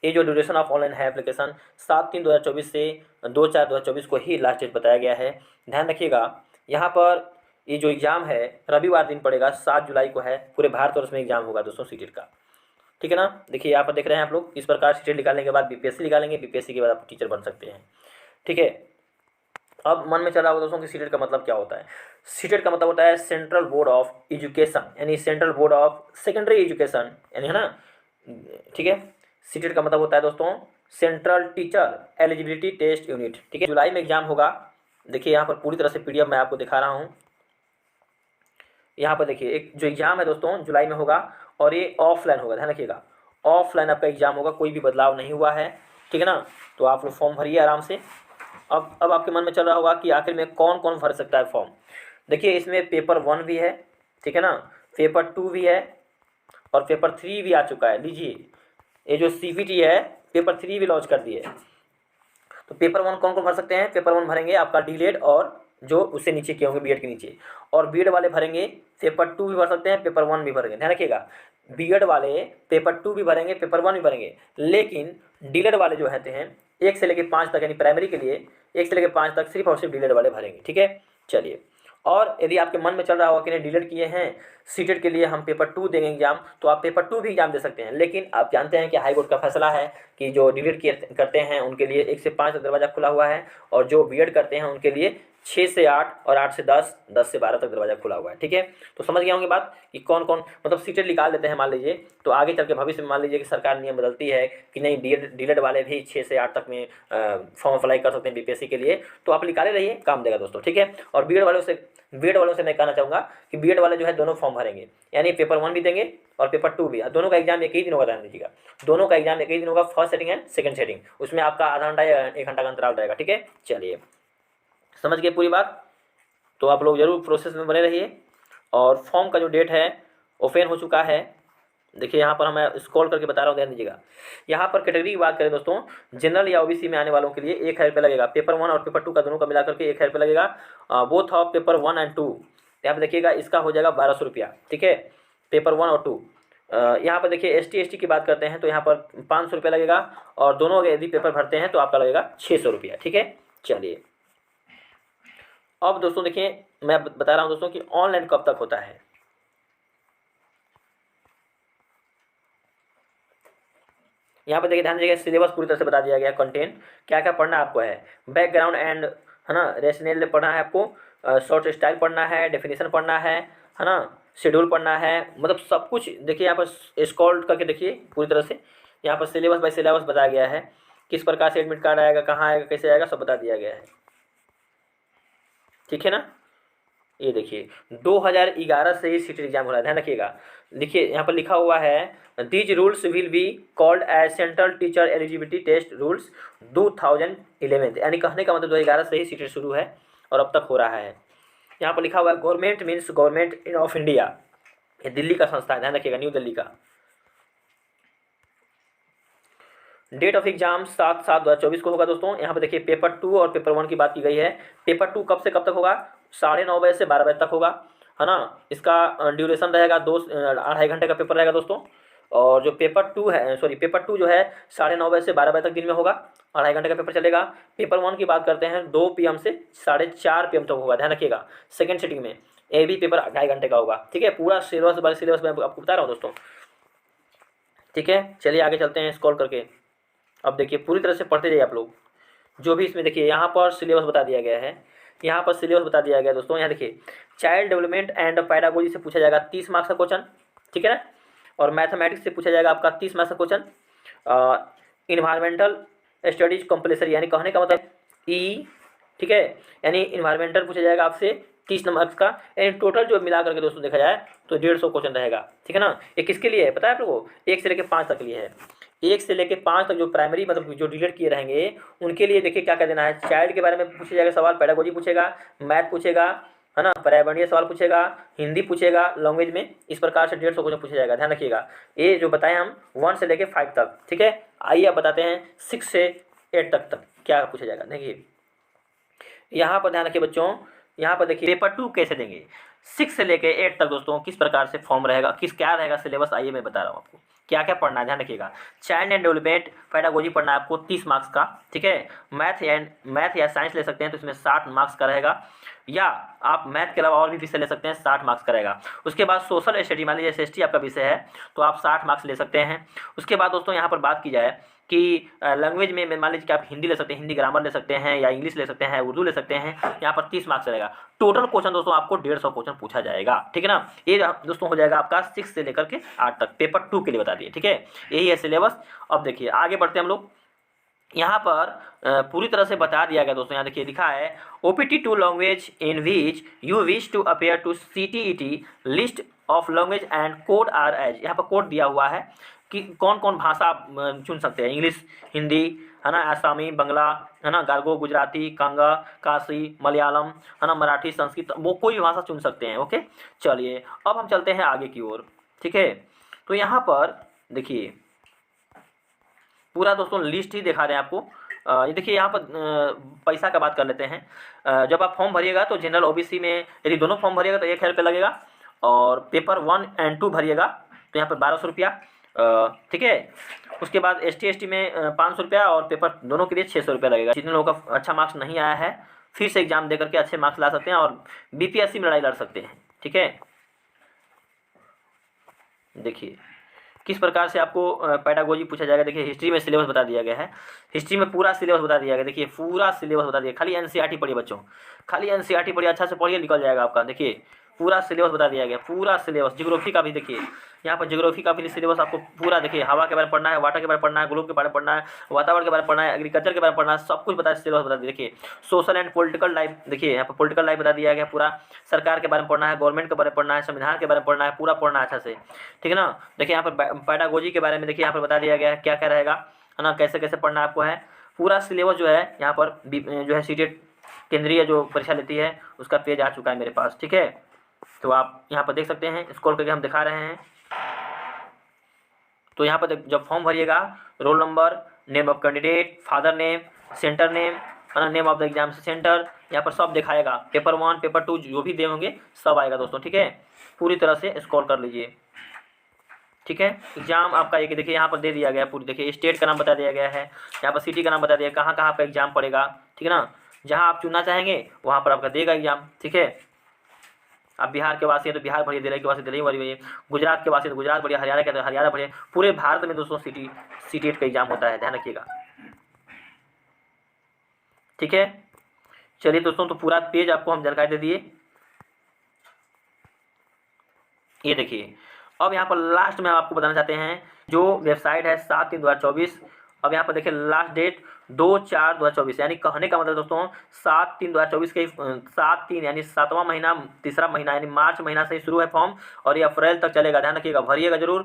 ये जो duration of online है एप्लीकेशन 7/3/2024 से 2/4/2024 को ही लास्ट डेट बताया गया है। ध्यान रखिएगा, यहाँ पर ये जो एग्ज़ाम है रविवार दिन पड़ेगा, 7 जुलाई को है। पूरे भारतवर्ष में एग्जाम होगा दोस्तों सीटेट का, ठीक है ना। देखिए यहाँ पर देख रहे हैं आप लोग, इस प्रकार सीटेट निकालने के बाद बीपीएससी निकालेंगे, बीपीएससी के बाद आप टीचर बन सकते हैं, ठीक है। अब मन में चल रहा होगा दोस्तों कि सीटेट का मतलब क्या होता है। सीटेट का मतलब होता है सेंट्रल बोर्ड ऑफ एजुकेशन, यानी central board of secondary education, यानी है ना, ठीक है। सीटेट का मतलब होता है दोस्तों central teacher eligibility test unit, ठीक है। जुलाई में एग्जाम होगा। देखिए यहाँ पर पूरी तरह से पीडीएफ मैं आपको दिखा रहा हूँ। यहाँ पर देखिए एक जो एग्जाम है दोस्तों जुलाई में होगा और ये ऑफलाइन होगा, ध्यान रखिएगा ऑफलाइन आपका एग्जाम होगा, कोई भी बदलाव नहीं हुआ है, ठीक है ना। तो आप लोग फॉर्म भरिए आराम से। अब आपके मन में चल रहा होगा कि आखिर में कौन कौन भर सकता है फॉर्म। देखिए इसमें पेपर 1 भी है, ठीक है ना, पेपर 2 भी है और पेपर 3 भी आ चुका है। लीजिए ये जो सीपीटी है पेपर 3 भी लॉन्च कर दिए। तो पेपर 1 कौन कौन भर सकते हैं। पेपर 1 भरेंगे आपका डीलेड और जो उससे नीचे के होंगे बीएड के नीचे, और बीएड वाले भरेंगे पेपर 2 भी भर सकते हैं, पेपर 1 भी भरेंगे। ध्यान रखिएगा बीएड वाले पेपर 2 भी भरेंगे, पेपर 1 भी भरेंगे, लेकिन डीलेड वाले जो रहते हैं 1 से लेकर 5 तक, यानी प्राइमरी के लिए 1 से लेकर 5 तक सिर्फ और सिर्फ डीलेड वाले भरेंगे, ठीक है। चलिए, और यदि आपके मन में चल रहा होगा कि नहीं डिलीट किए हैं सीटेट के लिए हम पेपर 2 देंगे एग्जाम, तो आप पेपर 2 भी एग्जाम दे सकते हैं। लेकिन आप जानते हैं कि हाई कोर्ट का फैसला है कि जो डिलीट किए करते हैं उनके लिए 1 से 5 तक दरवाज़ा खुला हुआ है, और जो बीएड करते हैं उनके लिए 6 से 8 और 8 से 10, 10 से 12 तक दरवाज़ा खुला हुआ है, ठीक है। तो समझ गए होंगे बात कि कौन कौन मतलब सीटेट निकाल देते हैं मान लीजिए, तो आगे चल के भविष्य में मान लीजिए कि सरकार नियम बदलती है कि नहीं डीलेड वाले भी 6 से 8 तक में फॉर्म अप्लाई कर सकते हैं बीपीएससी के लिए, तो आप निकाले रहिए, काम देगा दोस्तों, ठीक है। और बीएड वालों से मैं कहना चाहूँगा कि बीएड वाले जो है दोनों फॉर्म भरेंगे, यानी पेपर 1 भी देंगे और पेपर 2 भी। दोनों का एग्जाम एक ही दिन होगा, ध्यान दीजिएगा दोनों का एग्जाम एक ही दिन होगा, first setting and second setting. उसमें आपका आधा घंटा या 1 घंटा का अंतराल रहेगा, ठीक है। चलिए समझ गए पूरी बात, तो आप लोग जरूर प्रोसेस में बने रहिए। और फॉर्म का जो डेट है ओपन हो चुका है। देखिए यहाँ पर मैं स्क्रॉल करके बता रहा हूँ, ध्यान दीजिएगा। यहाँ पर कैटेगरी की बात करें दोस्तों, जनरल या ओबीसी में आने वालों के लिए 1,000 रुपये लगेगा। पेपर 1 और पेपर 2 का दोनों का मिलाकर के 1,000 रुपये लगेगा, बोथ ऑफ पेपर 1 एंड 2। यहाँ पर देखिएगा इसका हो जाएगा 1,200 रुपया, ठीक है, पेपर 1 और 2। यहाँ पर देखिए एसटी की बात करते हैं तो यहाँ पर 500 रुपया लगेगा, और दोनों यदि पेपर भरते हैं तो आपका लगेगा 600 रुपया, ठीक है। चलिए अब दोस्तों देखिए मैं बता रहा हूँ दोस्तों कि ऑनलाइन कब तक होता है। यहाँ पर देखिए ध्यान दीजिएगा सिलेबस पूरी तरह से बता दिया गया, कंटेंट क्या क्या पढ़ना आपको है, बैकग्राउंड एंड है ना रेशनल पढ़ना है आपको, शॉर्ट स्टाइल पढ़ना है, डेफिनेशन पढ़ना है ना, शेड्यूल पढ़ना है, मतलब सब कुछ देखिए यहाँ पर स्क्रॉल करके देखिए पूरी तरह से। यहाँ पर सिलेबस बाय सिलेबस बताया गया है, किस प्रकार से एडमिट कार्ड आएगा, कहाँ आएगा, कैसे आएगा, सब बता दिया गया है, ठीक है ना। ये देखिए 2011 से ही सीटेट एग्जाम हो रहा है, ध्यान रखिएगा। देखिए यहाँ पर लिखा हुआ है these rules will be called as central teacher eligibility test rules 2011, यानी कहने का मतलब 2011 से ही सीटेट शुरू है और अब तक हो रहा है। यहाँ पर लिखा हुआ है government means government of India, ये दिल्ली का संस्था है, ध्यान रखिएगा, न्यू दिल्ली का। डेट ऑफ एग्जाम 7/7/2024 को होगा दोस्तों। यहाँ पर देखिए पेपर 2 और पेपर 1 की बात की गई है। पेपर 2 कब से कब तक होगा, 9:30 बजे से 12 बजे तक होगा, है ना। इसका ड्यूरेशन रहेगा 2-2.5 घंटे का पेपर रहेगा दोस्तों। और जो पेपर 2 है, सॉरी पेपर 2 जो है 9:30 बजे से 12 बजे तक दिन में होगा, 2.5 घंटे का पेपर चलेगा। पेपर 1 की बात करते हैं 2 PM से 4:30 PM तक होगा, ध्यान रखिएगा। सेकेंड सिटिंग में ये भी पेपर 2.5 घंटे का होगा, ठीक है। पूरा सिलेबस मैं आपको बता रहा हूँ दोस्तों, ठीक है। चलिए आगे चलते हैं स्क्रॉल करके। अब देखिए पूरी तरह से पढ़ते जाइए आप लोग, जो भी इसमें देखिए यहाँ पर सिलेबस बता दिया गया है, यहाँ पर सिलेबस बता दिया गया दोस्तों। यहाँ देखिए चाइल्ड डेवलपमेंट एंड पैडागोजी से पूछा जाएगा 30 मार्क्स का क्वेश्चन, ठीक है ना। और मैथमेटिक्स से पूछा जाएगा आपका 30 मार्क्स का क्वेश्चन। इन्वायरमेंटल स्टडीज कंपल्सरी, यानी कहने का मतलब ई, ठीक है, यानी इन्वायरमेंटल पूछा जाएगा आपसे 30 मार्क्स का, यानी टोटल जो मिला करके दोस्तों देखा जाए तो 150 क्वेश्चन रहेगा, ठीक है ना। ये किसके लिए है पता है आप लोगों को, 1 से लेकर 5 तक के लिए है। 1 से लेकर 5 तक जो प्राइमरी मतलब जो डिलीट किए रहेंगे उनके लिए देखिए क्या क्या देना है। चाइल्ड के बारे में पूछा जाएगा सवाल, पैडागोजी पूछेगा, मैथ पूछेगा, है ना, पर्यावरणीय सवाल पूछेगा, हिंदी पूछेगा लैंग्वेज में। इस प्रकार से 150 क्वेश्चन पूछा जाएगा, ध्यान रखिएगा। ये जो बताएं हम 1 से लेकर 5 तक, ठीक है। आइए अब बताते हैं 6 से 8 तक क्या पूछा जाएगा। देखिए यहाँ पर ध्यान रखिए बच्चों, यहाँ पर देखिए पेपर 2 कैसे देंगे 6 से लेकर 8 तक दोस्तों, किस प्रकार से फॉर्म रहेगा, क्या रहेगा सिलेबस, आइए मैं बता रहा हूँ आपको क्या क्या पढ़ना है ध्यान रखिएगा। चाइल्ड एंड डेवलपमेंट पेडागोजी पढ़ना है आपको 30 मार्क्स का, ठीक है। मैथ या साइंस ले सकते हैं तो इसमें 60 मार्क्स का रहेगा, या आप मैथ के अलावा और भी विषय ले सकते हैं, 60 मार्क्स का रहेगा। उसके बाद सोशल स्टडी, मान लीजिए SST आपका विषय है तो आप 60 मार्क्स ले सकते हैं। उसके बाद दोस्तों यहाँ पर बात की जाए कि लैंग्वेज में मान लीजिए कि आप हिंदी ले सकते हैं, हिंदी ग्रामर ले सकते हैं, या इंग्लिश ले सकते हैं, उर्दू ले सकते हैं, यहाँ पर 30 मार्क्स रहेगा। टोटल क्वेश्चन दोस्तों आपको 150 क्वेश्चन पूछा जाएगा, ठीक है ना। ये दोस्तों हो जाएगा आपका 6 से लेकर के 8 तक, पेपर 2 के लिए बता दिए, ठीक है। यही है सिलेबस। अब देखिए आगे बढ़ते हैं हम लोग। यहाँ पर पूरी तरह से बता दिया गया दोस्तों। यहाँ देखिए लिखा है OPT2 language in which you wish to appear to CTET, list of language and code are as. यहाँ पर कोड दिया हुआ है कि कौन कौन भाषा आप चुन सकते हैं, इंग्लिश, हिंदी, है ना, आसामी, बंगला, है ना, गार्गो, गुजराती, कांगा, काशी, मलयालम, है ना, मराठी, संस्कृत, वो कोई भी भाषा चुन सकते हैं। ओके, चलिए अब हम चलते हैं आगे की ओर, ठीक है। तो यहाँ पर देखिए पूरा दोस्तों लिस्ट ही दिखा रहे हैं आपको। ये देखिए यहाँ पर पैसा का बात कर लेते हैं। जब आप फॉर्म भरिएगा तो जनरल OBC में यदि दोनों फॉर्म भरिएगा तो 1000 रुपये लगेगा, और पेपर 1 और 2 भरिएगा तो यहाँ पर 1200 रुपया, ठीक है। उसके बाद ST में 500 रुपया, और पेपर दोनों के लिए 600 रुपया लगेगा। जितने लोगों का अच्छा मार्क्स नहीं आया है फिर से एग्जाम दे करके अच्छे मार्क्स ला सकते हैं और BPSC में लड़ाई लड़ सकते हैं, ठीक है। देखिए किस प्रकार से आपको पेडागोजी पूछा जाएगा। देखिए हिस्ट्री में सिलेबस बता दिया गया है, हिस्ट्री में पूरा सिलेबस बता दिया गया। देखिए पूरा सिलेबस बता दिया, खाली NCERT पढ़िए बच्चों, खाली NCERT पढ़िए, अच्छा से पढ़िए, निकल जाएगा आपका। देखिए पूरा सिलेबस बता दिया गया, पूरा सिलेबस। ज्योग्राफी का भी देखिए यहाँ पर ज्योग्राफी का भी सिलेबस आपको पूरा, देखिए हवा के बारे में पढ़ना है, वाटर के बारे में पढ़ना है, ग्लोब के बारे में पढ़ना है, वातावरण के बारे में पढ़ना है, एग्रीकल्चर के बारे में पढ़ना है, सब कुछ बता सिलेबस बता दिया। देखिए सोशल एंड पॉलिटिकल लाइफ, देखिए यहाँ पर पॉलिटिकल लाइफ बता दिया गया पूरा। सरकार के बारे में पढ़ना है, गवर्नमेंट के बारे में पढ़ना है, संविधान के बारे में पढ़ना है, पूरा पढ़ना है अच्छा से, ठीक है ना। देखिए यहाँ पर पेडागोजी के बारे में देखिए यहाँ पर बता दिया गया है क्या क्या रहेगा, है ना, कैसे कैसे पढ़ना आपको है। पूरा सिलेबस जो है यहाँ पर जो है CTET केंद्रीय जो परीक्षा लेती है उसका पेज आ चुका है मेरे पास, ठीक है। तो आप यहाँ पर देख सकते हैं, स्क्रॉल करके हम दिखा रहे हैं। तो यहाँ पर जब फॉर्म भरिएगा, roll number, name of candidate, father name, centre name, है ना, name of the exam centre, यहाँ पर सब दिखाएगा। पेपर 1 पेपर 2 जो भी दे होंगे सब आएगा दोस्तों, ठीक है। पूरी तरह से स्क्रॉल कर लीजिए, ठीक है। एग्जाम आपका एक देखिए यहाँ पर दे दिया गया पूरी, देखिए स्टेट का नाम बता दिया गया है, यहाँ पर सिटी का नाम बता दिया कहाँ कहाँ आपका एग्जाम पड़ेगा, ठीक है ना। जहाँ आप चुनना चाहेंगे वहाँ पर आपका देगा एग्जाम, ठीक है। आप बिहार के वासी हैं तो बिहार भरिए, दिल्ली के वासी दिल्ली भरिए, गुजरात के वासी तो गुजरात भरिए, हरियाणा के तो हरियाणा भरिए। पूरे भारत में दोस्तों CTET का एग्जाम होता है, ध्यान रखिएगा, ठीक है। चलिए दोस्तों तो पूरा पेज आपको हम जानकारी दे दिए। ये देखिए अब यहाँ पर लास्ट में हम आपको बताना चाहते हैं जो वेबसाइट है 7/3/2024। अब यहाँ पर देखिए लास्ट डेट 2/4/2024, यानी कहने का मतलब दोस्तों 7/3/2024 के 7/3 यानी 7वां महीना, तीसरा महीना यानी मार्च महीना से ही शुरू है फॉर्म, और ये अप्रैल तक चलेगा। ध्यान रखिएगा, भरिएगा जरूर,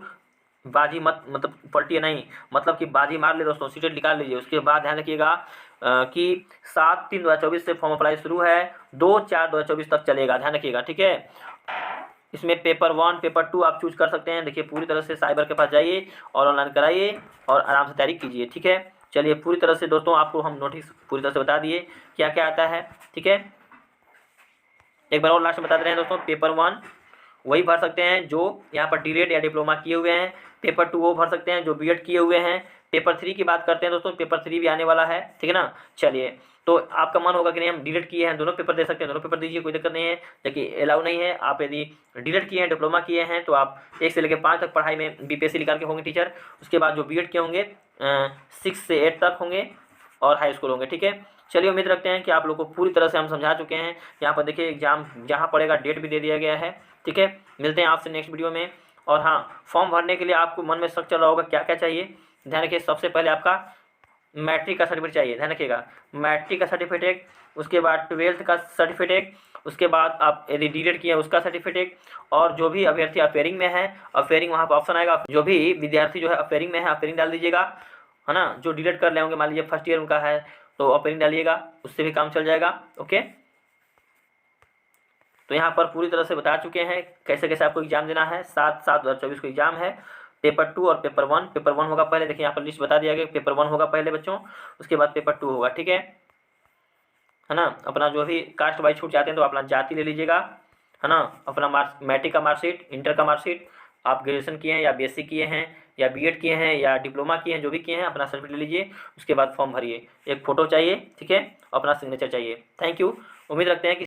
बाजी मत मतलब पलटिए नहीं, मतलब कि बाजी मार ले दोस्तों, CTET निकाल लीजिए। उसके बाद ध्यान रखिएगा कि 7/3/2024 से फॉर्म अप्लाई शुरू है, 2/4/2024 तक चलेगा, ध्यान रखिएगा, ठीक है। इसमें पेपर 1 पेपर 2 आप चूज कर सकते हैं। देखिए पूरी तरह से साइबर के पास जाइए और ऑनलाइन कराइए और आराम से तैयारी कीजिए, ठीक है। चलिए पूरी तरह से दोस्तों आपको हम नोटिस पूरी तरह से बता दिए क्या क्या आता है, ठीक है। एक बार और लास्ट में बता दे रहे हैं दोस्तों, पेपर 1 वही भर सकते हैं जो यहाँ पर D.Ed या डिप्लोमा किए हुए हैं, पेपर 2 वो भर सकते हैं जो B.Ed किए हुए हैं। पेपर 3 की बात करते हैं दोस्तों, पेपर 3 भी आने वाला है, ठीक है ना। चलिए तो आपका मन होगा कि नहीं हम D.Ed किए हैं, दोनों पेपर दे सकते हैं, दोनों पेपर दीजिए, कोई दिक्कत नहीं है, लेकिन अलाउ नहीं है। आप यदि D.Ed किए हैं, डिप्लोमा किए हैं तो आप 1 से लेकर 5 तक पढ़ाई में BPSC निकाल के होंगे टीचर। उसके बाद जो B.Ed के होंगे 6 से 8 तक होंगे और हाई स्कूल होंगे, ठीक है। चलिए उम्मीद रखते हैं कि आप लोग को पूरी तरह से हम समझा चुके हैं। यहाँ पर देखिए एग्जाम जहाँ पड़ेगा डेट भी दे दिया गया है, ठीक है। मिलते हैं आपसे नेक्स्ट वीडियो में। और हाँ, फॉर्म भरने के लिए आपको मन में शक चल रहा होगा क्या क्या चाहिए, ध्यान रखिए। सबसे पहले आपका मैट्रिक का सर्टिफिकेट चाहिए, ध्यान रखिएगा, मैट्रिक का सर्टिफिकेट। उसके बाद 12th का सर्टिफिकेट, उसके बाद आप यदि D.Ed किए हैं उसका सर्टिफिकेट, और जो भी अभ्यर्थी अफेयरिंग में है, अफेयरिंग वहाँ पर ऑप्शन आएगा, जो भी विद्यार्थी जो है अफेयरिंग में है अफेयरिंग डाल दीजिएगा, है ना। जो D.Ed कर ले होंगे, मान लीजिए फर्स्ट ईयर उनका है तो अफेयरिंग डालिएगा, उससे भी काम चल जाएगा, ओके। तो यहाँ पर पूरी तरह से बता चुके हैं कैसे कैसे आपको एग्जाम देना है। 7/7/2024 को एग्जाम है, पेपर 2 और पेपर 1। पेपर 1 होगा पहले, देखिए यहाँ पर लिस्ट बता दिया गया, पेपर 1 होगा पहले बच्चों, उसके बाद पेपर 2 होगा, ठीक है ना। अपना जो भी कास्ट वाइज छूट जाते हैं तो अपना जाति ले लीजिएगा, है ना, अपना मैट्रिक का मार्कशीट, इंटर का मार्कशीट, आप ग्रेजुएशन किए हैं या बीएससी किए हैं या बीएड किए हैं या डिप्लोमा किए हैं, जो भी किए हैं अपना सर्टिफिकेट ले लीजिए। उसके बाद फॉर्म भरिए, एक फ़ोटो चाहिए, ठीक है, अपना सिग्नेचर चाहिए। Thank you. उम्मीद रखते हैं कि